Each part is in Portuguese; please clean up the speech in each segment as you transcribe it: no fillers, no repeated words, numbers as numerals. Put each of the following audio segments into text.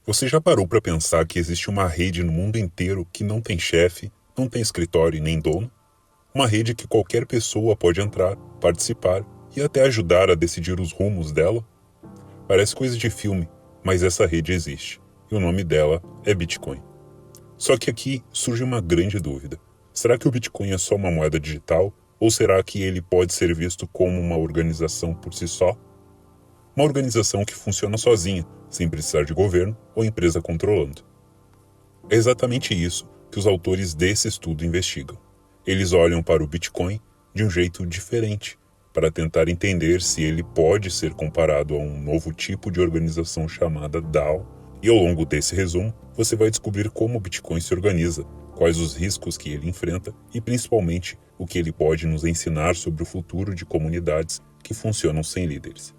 Você já parou para pensar que existe uma rede no mundo inteiro que não tem chefe, não tem escritório e nem dono? Uma rede que qualquer pessoa pode entrar, participar e até ajudar a decidir os rumos dela? Parece coisa de filme, mas essa rede existe, e o nome dela é Bitcoin. Só que aqui surge uma grande dúvida. Será que o Bitcoin é só uma moeda digital, ou será que ele pode ser visto como uma organização por si só? Uma organização que funciona sozinha, sem precisar de governo ou empresa controlando. É exatamente isso que os autores desse estudo investigam. Eles olham para o Bitcoin de um jeito diferente, para tentar entender se ele pode ser comparado a um novo tipo de organização chamada DAO, e ao longo desse resumo você vai descobrir como o Bitcoin se organiza, quais os riscos que ele enfrenta e principalmente o que ele pode nos ensinar sobre o futuro de comunidades que funcionam sem líderes.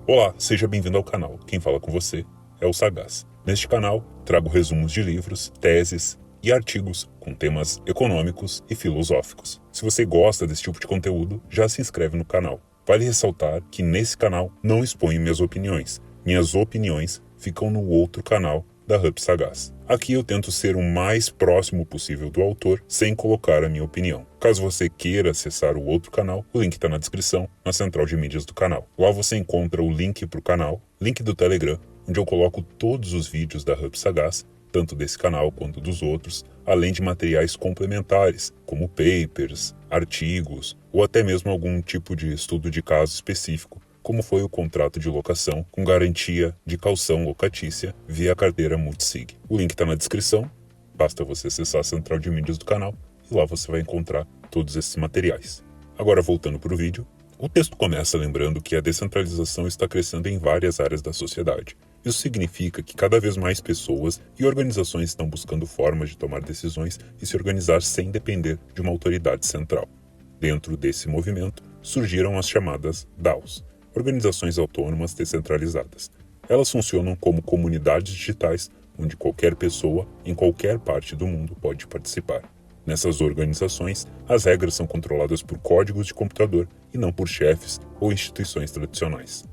Olá, seja bem-vindo ao canal. Quem fala com você é o Sagaz. Neste canal, trago resumos de livros, teses e artigos com temas econômicos e filosóficos. Se você gosta desse tipo de conteúdo, já se inscreve no canal. Vale ressaltar que nesse canal não exponho minhas opiniões. Minhas opiniões ficam no outro canal da Hub Sagaz. Aqui eu tento ser o mais próximo possível do autor, sem colocar a minha opinião. Caso você queira acessar o outro canal, o link está na descrição, na central de mídias do canal. Lá você encontra o link para o canal, link do Telegram, onde eu coloco todos os vídeos da Hub Sagaz, tanto desse canal quanto dos outros, além de materiais complementares, como papers, artigos, ou até mesmo algum tipo de estudo de caso específico, como foi o contrato de locação com garantia de caução locatícia via carteira Multisig. O link está na descrição, basta você acessar a central de mídias do canal e lá você vai encontrar todos esses materiais. Agora voltando para o vídeo, o texto começa lembrando que a descentralização está crescendo em várias áreas da sociedade. Isso significa que cada vez mais pessoas e organizações estão buscando formas de tomar decisões e se organizar sem depender de uma autoridade central. Dentro desse movimento, surgiram as chamadas DAOs, organizações autônomas descentralizadas. Elas funcionam como comunidades digitais onde qualquer pessoa, em qualquer parte do mundo, pode participar. Nessas organizações, as regras são controladas por códigos de computador e não por chefes ou instituições tradicionais.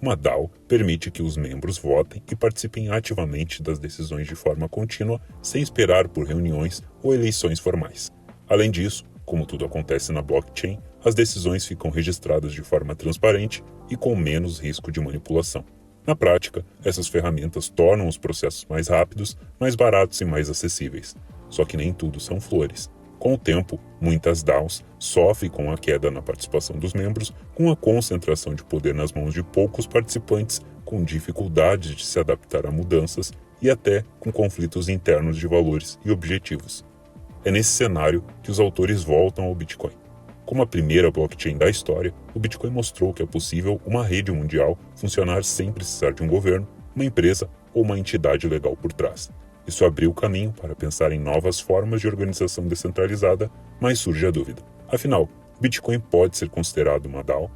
Uma DAO permite que os membros votem e participem ativamente das decisões de forma contínua, sem esperar por reuniões ou eleições formais. Além disso, como tudo acontece na blockchain, as decisões ficam registradas de forma transparente e com menos risco de manipulação. Na prática, essas ferramentas tornam os processos mais rápidos, mais baratos e mais acessíveis. Só que nem tudo são flores. Com o tempo, muitas DAOs sofrem com a queda na participação dos membros, com a concentração de poder nas mãos de poucos participantes, com dificuldade de se adaptar a mudanças e até com conflitos internos de valores e objetivos. É nesse cenário que os autores voltam ao Bitcoin. Como a primeira blockchain da história, o Bitcoin mostrou que é possível uma rede mundial funcionar sem precisar de um governo, uma empresa ou uma entidade legal por trás. Isso abriu o caminho para pensar em novas formas de organização descentralizada, mas surge a dúvida. Afinal, Bitcoin pode ser considerado uma DAO?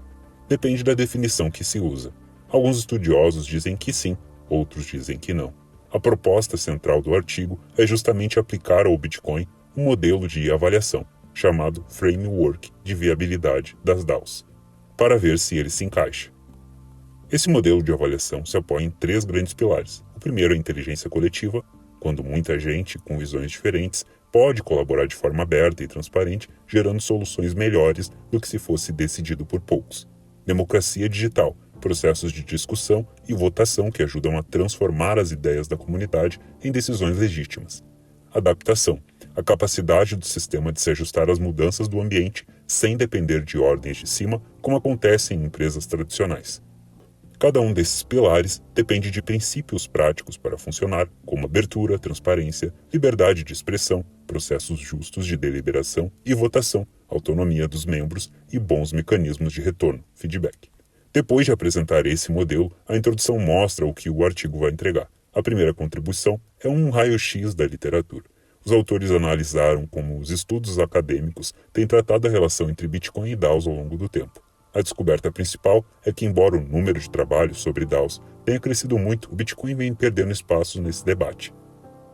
Depende da definição que se usa. Alguns estudiosos dizem que sim, outros dizem que não. A proposta central do artigo é justamente aplicar ao Bitcoin um modelo de avaliação, chamado Framework de Viabilidade das DAOs, para ver se ele se encaixa. Esse modelo de avaliação se apoia em 3 grandes pilares. O primeiro é a inteligência coletiva, quando muita gente, com visões diferentes, pode colaborar de forma aberta e transparente, gerando soluções melhores do que se fosse decidido por poucos. Democracia digital, processos de discussão e votação que ajudam a transformar as ideias da comunidade em decisões legítimas. Adaptação, a capacidade do sistema de se ajustar às mudanças do ambiente sem depender de ordens de cima, como acontece em empresas tradicionais. Cada um desses pilares depende de princípios práticos para funcionar, como abertura, transparência, liberdade de expressão, processos justos de deliberação e votação, autonomia dos membros e bons mecanismos de retorno, feedback. Depois de apresentar esse modelo, a introdução mostra o que o artigo vai entregar. A primeira contribuição é um raio-x da literatura. Os autores analisaram como os estudos acadêmicos têm tratado a relação entre Bitcoin e DAOs ao longo do tempo. A descoberta principal é que, embora o número de trabalhos sobre DAOs tenha crescido muito, o Bitcoin vem perdendo espaço nesse debate.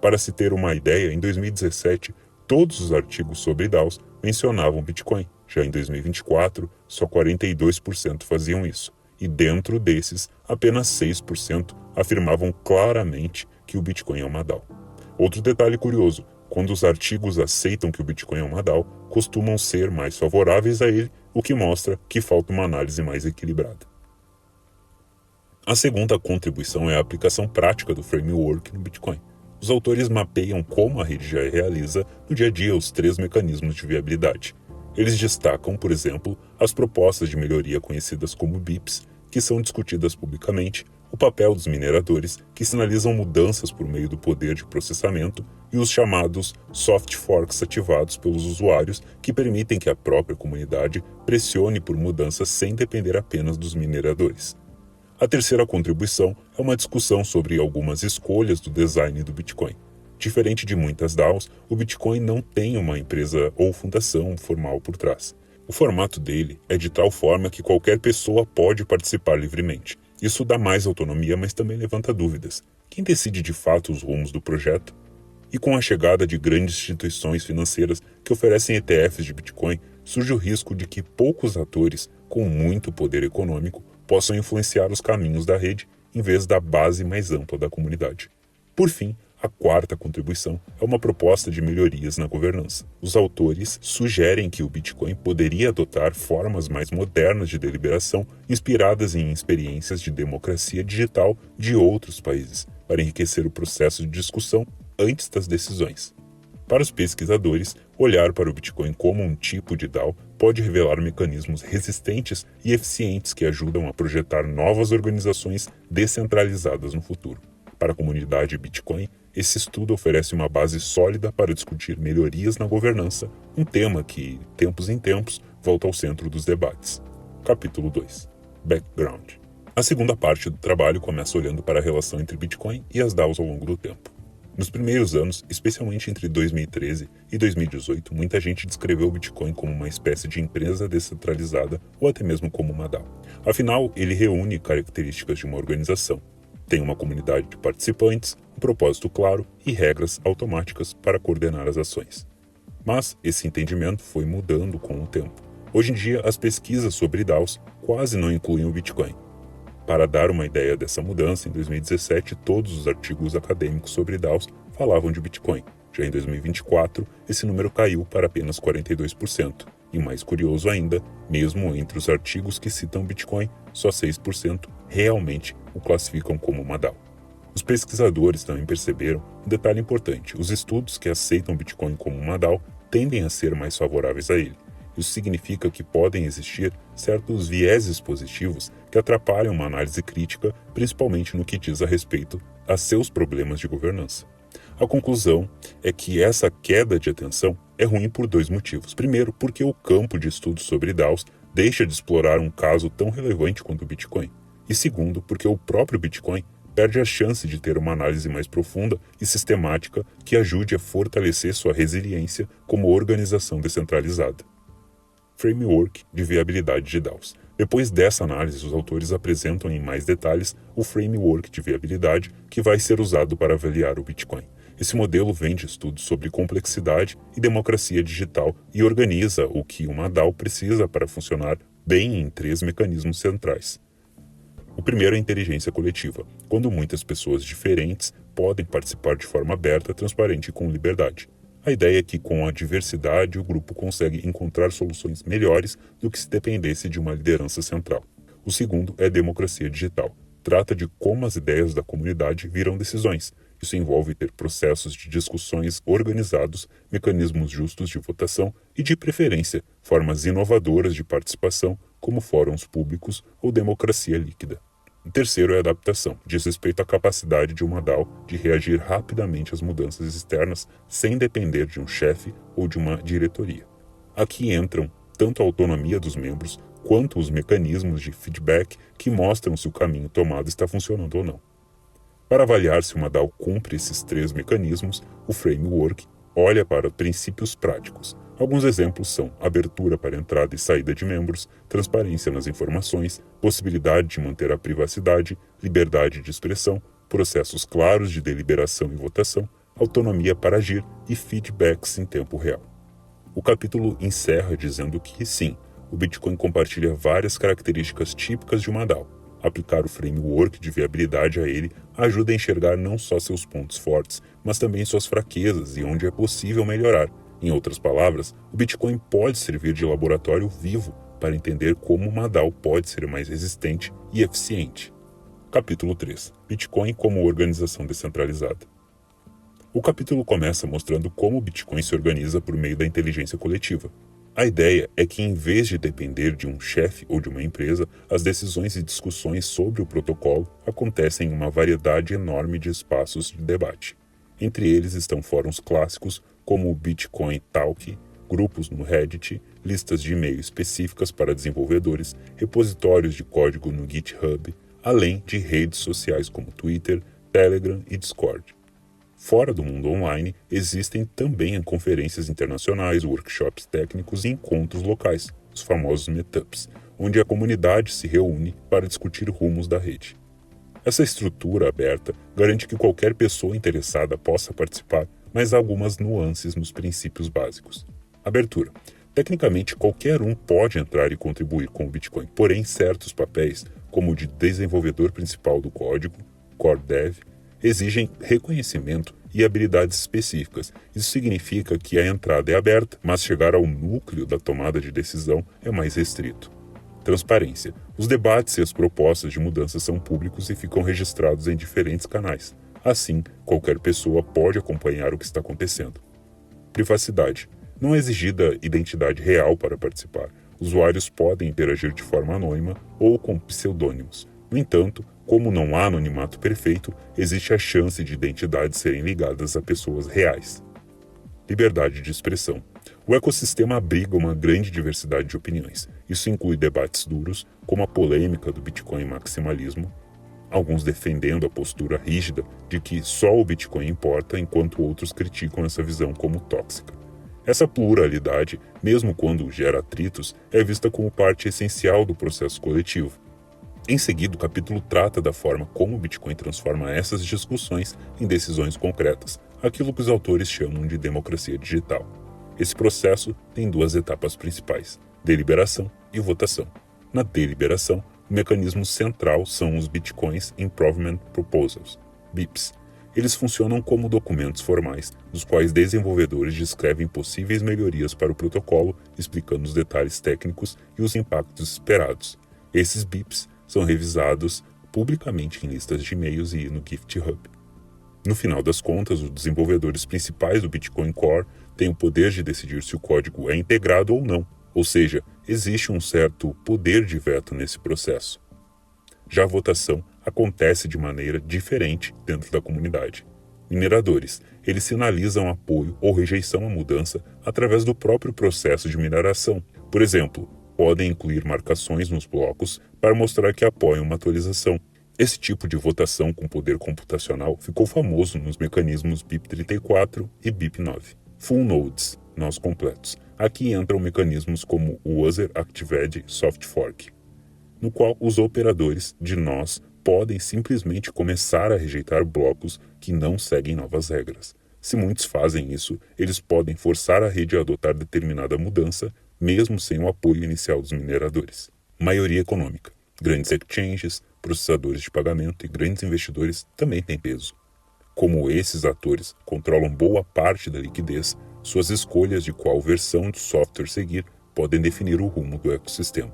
Para se ter uma ideia, em 2017, todos os artigos sobre DAOs mencionavam Bitcoin. Já em 2024, só 42% faziam isso. E dentro desses, apenas 6% afirmavam claramente que o Bitcoin é uma DAO. Outro detalhe curioso, quando os artigos aceitam que o Bitcoin é uma DAO, costumam ser mais favoráveis a ele, o que mostra que falta uma análise mais equilibrada. A segunda contribuição é a aplicação prática do framework no Bitcoin. Os autores mapeiam como a rede já realiza no dia a dia os 3 mecanismos de viabilidade. Eles destacam, por exemplo, as propostas de melhoria conhecidas como BIPs, que são discutidas publicamente, o papel dos mineradores, que sinalizam mudanças por meio do poder de processamento, e os chamados soft forks ativados pelos usuários, que permitem que a própria comunidade pressione por mudanças sem depender apenas dos mineradores. A terceira contribuição é uma discussão sobre algumas escolhas do design do Bitcoin. Diferente de muitas DAOs, o Bitcoin não tem uma empresa ou fundação formal por trás. O formato dele é de tal forma que qualquer pessoa pode participar livremente. Isso dá mais autonomia, mas também levanta dúvidas. Quem decide de fato os rumos do projeto? E com a chegada de grandes instituições financeiras que oferecem ETFs de Bitcoin, surge o risco de que poucos atores com muito poder econômico possam influenciar os caminhos da rede em vez da base mais ampla da comunidade. Por fim, a quarta contribuição é uma proposta de melhorias na governança. Os autores sugerem que o Bitcoin poderia adotar formas mais modernas de deliberação inspiradas em experiências de democracia digital de outros países, para enriquecer o processo de discussão antes das decisões. Para os pesquisadores, olhar para o Bitcoin como um tipo de DAO pode revelar mecanismos resistentes e eficientes que ajudam a projetar novas organizações descentralizadas no futuro. Para a comunidade Bitcoin, esse estudo oferece uma base sólida para discutir melhorias na governança, um tema que, tempos em tempos, volta ao centro dos debates. Capítulo 2. Background. A segunda parte do trabalho começa olhando para a relação entre Bitcoin e as DAOs ao longo do tempo. Nos primeiros anos, especialmente entre 2013 e 2018, muita gente descreveu o Bitcoin como uma espécie de empresa descentralizada ou até mesmo como uma DAO. Afinal, ele reúne características de uma organização. Tem uma comunidade de participantes, um propósito claro e regras automáticas para coordenar as ações. Mas esse entendimento foi mudando com o tempo. Hoje em dia, as pesquisas sobre DAOs quase não incluem o Bitcoin. Para dar uma ideia dessa mudança, em 2017, todos os artigos acadêmicos sobre DAOs falavam de Bitcoin. Já em 2024, esse número caiu para apenas 42%. E mais curioso ainda, mesmo entre os artigos que citam Bitcoin, só 6% realmente o classificam como uma DAO. Os pesquisadores também perceberam um detalhe importante: os estudos que aceitam Bitcoin como uma DAO tendem a ser mais favoráveis a ele. Isso significa que podem existir certos vieses positivos que atrapalham uma análise crítica, principalmente no que diz a respeito a seus problemas de governança. A conclusão é que essa queda de atenção é ruim por 2 motivos. Primeiro, porque o campo de estudos sobre DAOs deixa de explorar um caso tão relevante quanto o Bitcoin. E segundo, porque o próprio Bitcoin perde a chance de ter uma análise mais profunda e sistemática que ajude a fortalecer sua resiliência como organização descentralizada. Framework de viabilidade de DAOs. Depois dessa análise, os autores apresentam em mais detalhes o framework de viabilidade que vai ser usado para avaliar o Bitcoin. Esse modelo vem de estudos sobre complexidade e democracia digital e organiza o que uma DAO precisa para funcionar bem em 3 mecanismos centrais. O primeiro é a inteligência coletiva, quando muitas pessoas diferentes podem participar de forma aberta, transparente e com liberdade. A ideia é que, com a diversidade, o grupo consegue encontrar soluções melhores do que se dependesse de uma liderança central. O segundo é a democracia digital. Trata de como as ideias da comunidade viram decisões. Isso envolve ter processos de discussões organizados, mecanismos justos de votação e, de preferência, formas inovadoras de participação, como fóruns públicos ou democracia líquida. O terceiro é a adaptação, diz respeito à capacidade de uma DAO de reagir rapidamente às mudanças externas sem depender de um chefe ou de uma diretoria. Aqui entram tanto a autonomia dos membros quanto os mecanismos de feedback que mostram se o caminho tomado está funcionando ou não. Para avaliar se uma DAO cumpre esses 3 mecanismos, o framework olha para princípios práticos. Alguns exemplos são abertura para entrada e saída de membros, transparência nas informações, possibilidade de manter a privacidade, liberdade de expressão, processos claros de deliberação e votação, autonomia para agir e feedbacks em tempo real. O capítulo encerra dizendo que, sim, o Bitcoin compartilha várias características típicas de uma DAO. Aplicar o framework de viabilidade a ele ajuda a enxergar não só seus pontos fortes, mas também suas fraquezas e onde é possível melhorar. Em outras palavras, o Bitcoin pode servir de laboratório vivo para entender como uma DAO pode ser mais resistente e eficiente. Capítulo 3. Bitcoin como organização descentralizada. O capítulo começa mostrando como o Bitcoin se organiza por meio da inteligência coletiva. A ideia é que, em vez de depender de um chefe ou de uma empresa, as decisões e discussões sobre o protocolo acontecem em uma variedade enorme de espaços de debate. Entre eles estão fóruns clássicos como o Bitcoin Talk, grupos no Reddit, listas de e-mail específicas para desenvolvedores, repositórios de código no GitHub, além de redes sociais como Twitter, Telegram e Discord. Fora do mundo online, existem também conferências internacionais, workshops técnicos e encontros locais, os famosos meetups, onde a comunidade se reúne para discutir rumos da rede. Essa estrutura aberta garante que qualquer pessoa interessada possa participar, mas há algumas nuances nos princípios básicos. Abertura. Tecnicamente, qualquer um pode entrar e contribuir com o Bitcoin, porém certos papéis, como o de desenvolvedor principal do código, Core Dev, exigem reconhecimento e habilidades específicas. Isso significa que a entrada é aberta, mas chegar ao núcleo da tomada de decisão é mais restrito. Transparência. Os debates e as propostas de mudança são públicos e ficam registrados em diferentes canais. Assim, qualquer pessoa pode acompanhar o que está acontecendo. Privacidade. Não é exigida identidade real para participar. Usuários podem interagir de forma anônima ou com pseudônimos. No entanto, como não há anonimato perfeito, existe a chance de identidades serem ligadas a pessoas reais. Liberdade de expressão. O ecossistema abriga uma grande diversidade de opiniões. Isso inclui debates duros, como a polêmica do Bitcoin maximalismo, alguns defendendo a postura rígida de que só o Bitcoin importa, enquanto outros criticam essa visão como tóxica. Essa pluralidade, mesmo quando gera atritos, é vista como parte essencial do processo coletivo. Em seguida, o capítulo trata da forma como o Bitcoin transforma essas discussões em decisões concretas, aquilo que os autores chamam de democracia digital. Esse processo tem duas etapas principais: deliberação e votação. Na deliberação, o mecanismo central são os Bitcoins Improvement Proposals, BIPs. Eles funcionam como documentos formais, nos quais desenvolvedores descrevem possíveis melhorias para o protocolo, explicando os detalhes técnicos e os impactos esperados. Esses BIPs são revisados publicamente em listas de e-mails e no GitHub. No final das contas, os desenvolvedores principais do Bitcoin Core têm o poder de decidir se o código é integrado ou não, ou seja, existe um certo poder de veto nesse processo. Já a votação acontece de maneira diferente dentro da comunidade. Mineradores, eles sinalizam apoio ou rejeição à mudança através do próprio processo de mineração. Por exemplo, podem incluir marcações nos blocos para mostrar que apoiam uma atualização. Esse tipo de votação com poder computacional ficou famoso nos mecanismos BIP34 e BIP9. Full Nodes, nós completos. Aqui entram mecanismos como o User Activated Soft Fork, no qual os operadores de nós podem simplesmente começar a rejeitar blocos que não seguem novas regras. Se muitos fazem isso, eles podem forçar a rede a adotar determinada mudança, mesmo sem o apoio inicial dos mineradores. Maioria econômica. Grandes exchanges, processadores de pagamento e grandes investidores também têm peso. Como esses atores controlam boa parte da liquidez, suas escolhas de qual versão de software seguir podem definir o rumo do ecossistema.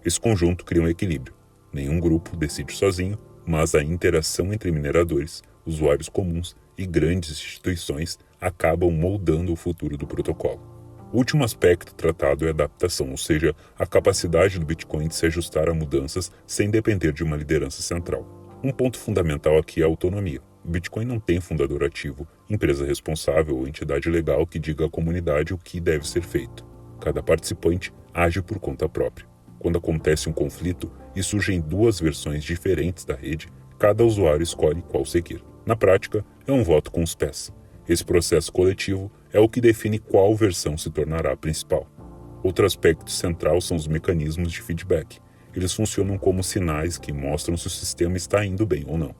Esse conjunto cria um equilíbrio. Nenhum grupo decide sozinho, mas a interação entre mineradores, usuários comuns e grandes instituições acabam moldando o futuro do protocolo. O último aspecto tratado é a adaptação, ou seja, a capacidade do Bitcoin de se ajustar a mudanças sem depender de uma liderança central. Um ponto fundamental aqui é a autonomia. O Bitcoin não tem fundador ativo, empresa responsável ou entidade legal que diga à comunidade o que deve ser feito. Cada participante age por conta própria. Quando acontece um conflito e surgem duas versões diferentes da rede, cada usuário escolhe qual seguir. Na prática, é um voto com os pés. Esse processo coletivo é o que define qual versão se tornará a principal. Outro aspecto central são os mecanismos de feedback. Eles funcionam como sinais que mostram se o sistema está indo bem ou não.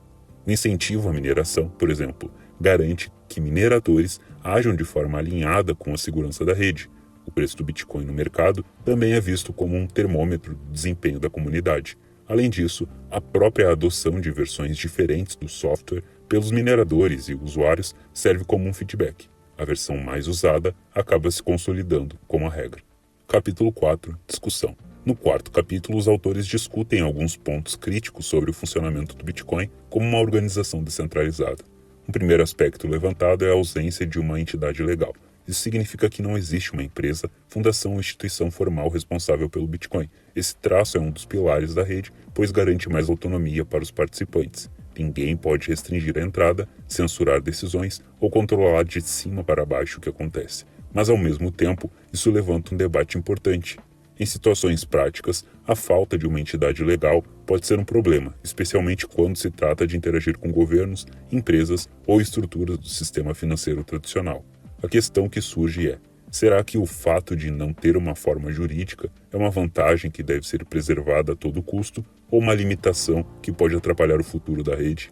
O incentivo à mineração, por exemplo, garante que mineradores ajam de forma alinhada com a segurança da rede. O preço do Bitcoin no mercado também é visto como um termômetro do desempenho da comunidade. Além disso, a própria adoção de versões diferentes do software pelos mineradores e usuários serve como um feedback. A versão mais usada acaba se consolidando como a regra. Capítulo 4. Discussão. No quarto capítulo, os autores discutem alguns pontos críticos sobre o funcionamento do Bitcoin como uma organização descentralizada. Um primeiro aspecto levantado é a ausência de uma entidade legal. Isso significa que não existe uma empresa, fundação ou instituição formal responsável pelo Bitcoin. Esse traço é um dos pilares da rede, pois garante mais autonomia para os participantes. Ninguém pode restringir a entrada, censurar decisões ou controlar de cima para baixo o que acontece. Mas, ao mesmo tempo, isso levanta um debate importante. Em situações práticas, a falta de uma entidade legal pode ser um problema, especialmente quando se trata de interagir com governos, empresas ou estruturas do sistema financeiro tradicional. A questão que surge é: será que o fato de não ter uma forma jurídica é uma vantagem que deve ser preservada a todo custo ou uma limitação que pode atrapalhar o futuro da rede?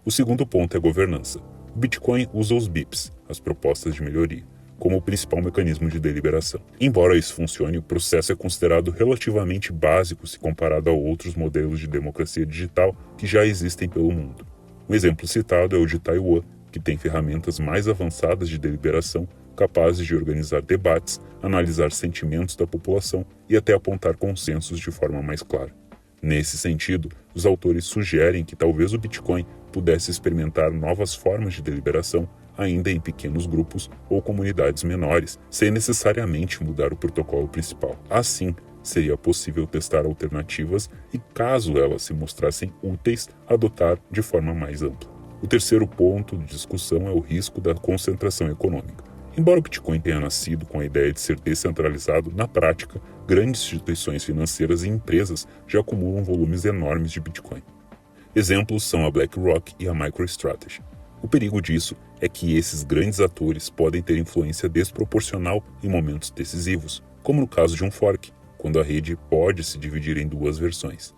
O segundo ponto é a governança. O Bitcoin usa os BIPs, as propostas de melhoria, como o principal mecanismo de deliberação. Embora isso funcione, o processo é considerado relativamente básico se comparado a outros modelos de democracia digital que já existem pelo mundo. Um exemplo citado é o de Taiwan, que tem ferramentas mais avançadas de deliberação capazes de organizar debates, analisar sentimentos da população e até apontar consensos de forma mais clara. Nesse sentido, os autores sugerem que talvez o Bitcoin pudesse experimentar novas formas de deliberação, ainda em pequenos grupos ou comunidades menores, sem necessariamente mudar o protocolo principal. Assim, seria possível testar alternativas e, caso elas se mostrassem úteis, adotar de forma mais ampla. O terceiro ponto de discussão é o risco da concentração econômica. Embora o Bitcoin tenha nascido com a ideia de ser descentralizado, na prática, grandes instituições financeiras e empresas já acumulam volumes enormes de Bitcoin. Exemplos são a BlackRock e a MicroStrategy. O perigo disso é que esses grandes atores podem ter influência desproporcional em momentos decisivos, como no caso de um fork, quando a rede pode se dividir em duas versões.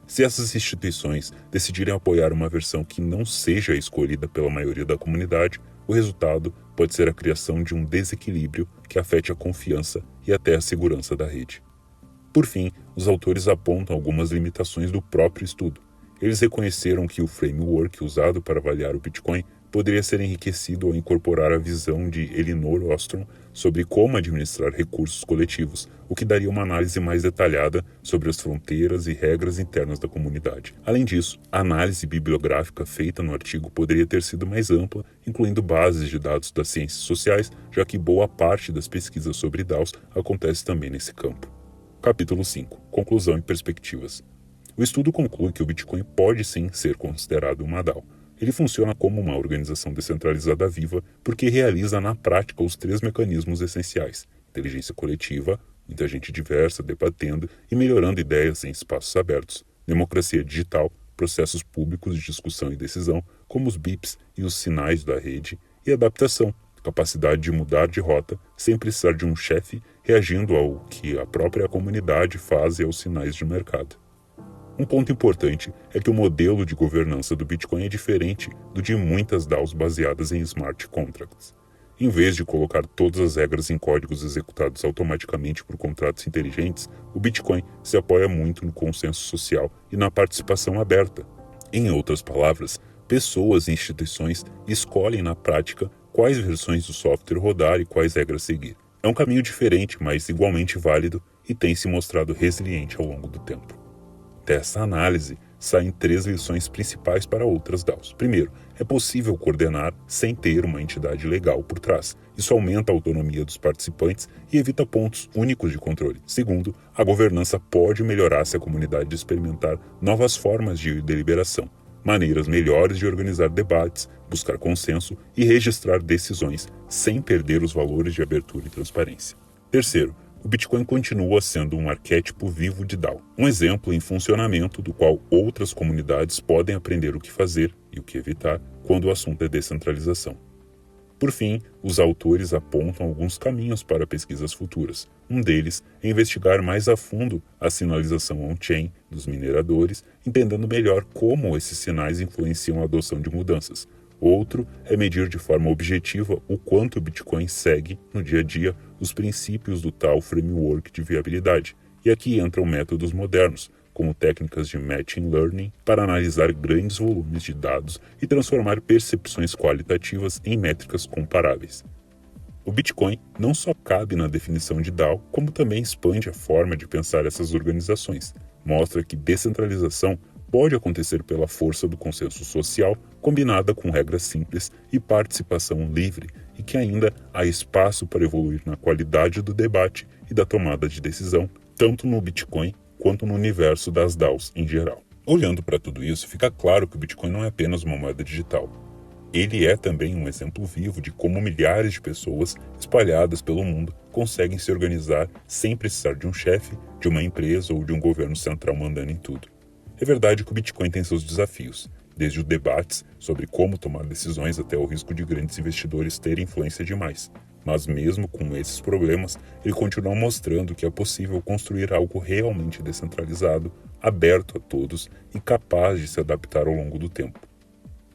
Se essas instituições decidirem apoiar uma versão que não seja escolhida pela maioria da comunidade, o resultado pode ser a criação de um desequilíbrio que afete a confiança e até a segurança da rede. Por fim, os autores apontam algumas limitações do próprio estudo. Eles reconheceram que o framework usado para avaliar o Bitcoin poderia ser enriquecido ao incorporar a visão de Elinor Ostrom sobre como administrar recursos coletivos, o que daria uma análise mais detalhada sobre as fronteiras e regras internas da comunidade. Além disso, a análise bibliográfica feita no artigo poderia ter sido mais ampla, incluindo bases de dados das ciências sociais, já que boa parte das pesquisas sobre DAOs acontece também nesse campo. Capítulo 5. Conclusão e perspectivas. O estudo conclui que o Bitcoin pode sim ser considerado uma DAO. Ele funciona como uma organização descentralizada viva porque realiza na prática os três mecanismos essenciais: inteligência coletiva, muita gente diversa debatendo e melhorando ideias em espaços abertos, democracia digital, processos públicos de discussão e decisão, como os BIPs e os sinais da rede, e adaptação, capacidade de mudar de rota sem precisar de um chefe reagindo ao que a própria comunidade faz e aos sinais de mercado. Um ponto importante é que o modelo de governança do Bitcoin é diferente do de muitas DAOs baseadas em smart contracts. Em vez de colocar todas as regras em códigos executados automaticamente por contratos inteligentes, o Bitcoin se apoia muito no consenso social e na participação aberta. Em outras palavras, pessoas e instituições escolhem na prática quais versões do software rodar e quais regras seguir. É um caminho diferente, mas igualmente válido e tem se mostrado resiliente ao longo do tempo. Dessa análise, saem três lições principais para outras DAOs. Primeiro, é possível coordenar sem ter uma entidade legal por trás. Isso aumenta a autonomia dos participantes e evita pontos únicos de controle. Segundo, a governança pode melhorar se a comunidade experimentar novas formas de deliberação, maneiras melhores de organizar debates, buscar consenso e registrar decisões, sem perder os valores de abertura e transparência. Terceiro, o Bitcoin continua sendo um arquétipo vivo de DAO, um exemplo em funcionamento do qual outras comunidades podem aprender o que fazer e o que evitar quando o assunto é descentralização. Por fim, os autores apontam alguns caminhos para pesquisas futuras. Um deles é investigar mais a fundo a sinalização on-chain dos mineradores, entendendo melhor como esses sinais influenciam a adoção de mudanças. Outro é medir de forma objetiva o quanto o Bitcoin segue, no dia a dia, os princípios do tal framework de viabilidade. E aqui entram métodos modernos, como técnicas de Machine Learning para analisar grandes volumes de dados e transformar percepções qualitativas em métricas comparáveis. O Bitcoin não só cabe na definição de DAO, como também expande a forma de pensar essas organizações. Mostra que descentralização pode acontecer pela força do consenso social, combinada com regras simples e participação livre, e que ainda há espaço para evoluir na qualidade do debate e da tomada de decisão, tanto no Bitcoin quanto no universo das DAOs em geral. Olhando para tudo isso, fica claro que o Bitcoin não é apenas uma moeda digital. Ele é também um exemplo vivo de como milhares de pessoas espalhadas pelo mundo conseguem se organizar sem precisar de um chefe, de uma empresa ou de um governo central mandando em tudo. É verdade que o Bitcoin tem seus desafios, desde os debates sobre como tomar decisões até o risco de grandes investidores terem influência demais. Mas mesmo com esses problemas, ele continua mostrando que é possível construir algo realmente descentralizado, aberto a todos e capaz de se adaptar ao longo do tempo.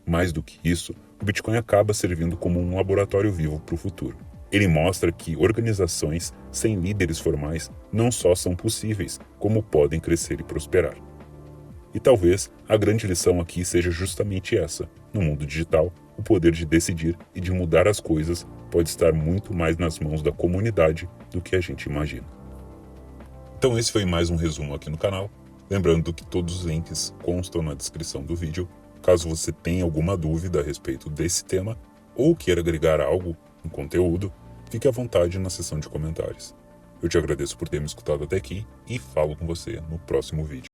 Mais do que isso, o Bitcoin acaba servindo como um laboratório vivo para o futuro. Ele mostra que organizações sem líderes formais não só são possíveis, como podem crescer e prosperar. E talvez a grande lição aqui seja justamente essa. No mundo digital, o poder de decidir e de mudar as coisas pode estar muito mais nas mãos da comunidade do que a gente imagina. Então esse foi mais um resumo aqui no canal. Lembrando que todos os links constam na descrição do vídeo. Caso você tenha alguma dúvida a respeito desse tema ou queira agregar algo no conteúdo, fique à vontade na seção de comentários. Eu te agradeço por ter me escutado até aqui e falo com você no próximo vídeo.